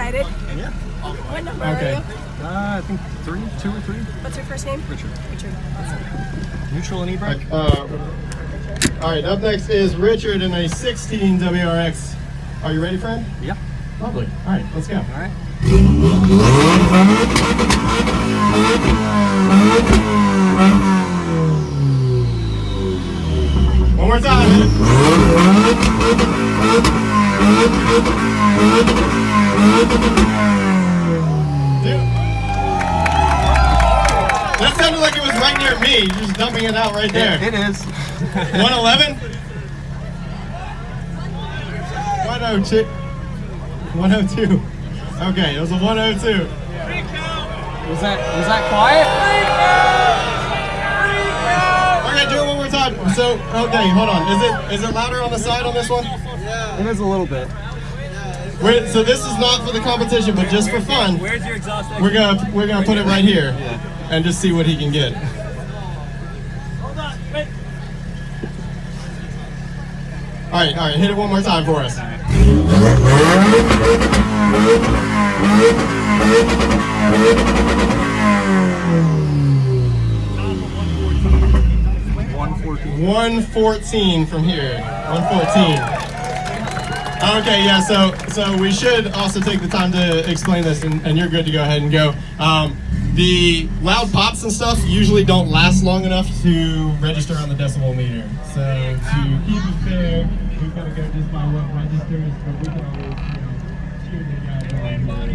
excited? Yeah. What number Okay. are you? I think 2 or 3. What's your first name? Richard. Richard. Awesome. Neutral and e-brake. All right, up next is Richard in a 16 WRX. Are you ready, friend? Yeah. Lovely. All right, let's go. All right. One more time. That sounded like it was right near me. You're just dumping it out right there. It is. 111? 102. 102. Okay, it was a 102. Was that quiet? Okay, do it one more time. So, okay, hold on. Is it louder on the side on this one? Yeah. It is a little bit. So this is not for the competition, but just for fun. Where's your exhaust? We're gonna put it right here, and just see what he can get. Hold on, wait. All right, hit it one more time for us. 114 from here. 114. Okay, yeah. So we should also take the time to explain this, and you're good to go ahead and go. The loud pops and stuff usually don't last long enough to register on the decibel meter. So to keep it fair, we've got to go just by what registers, but we can always, cheer the guys on.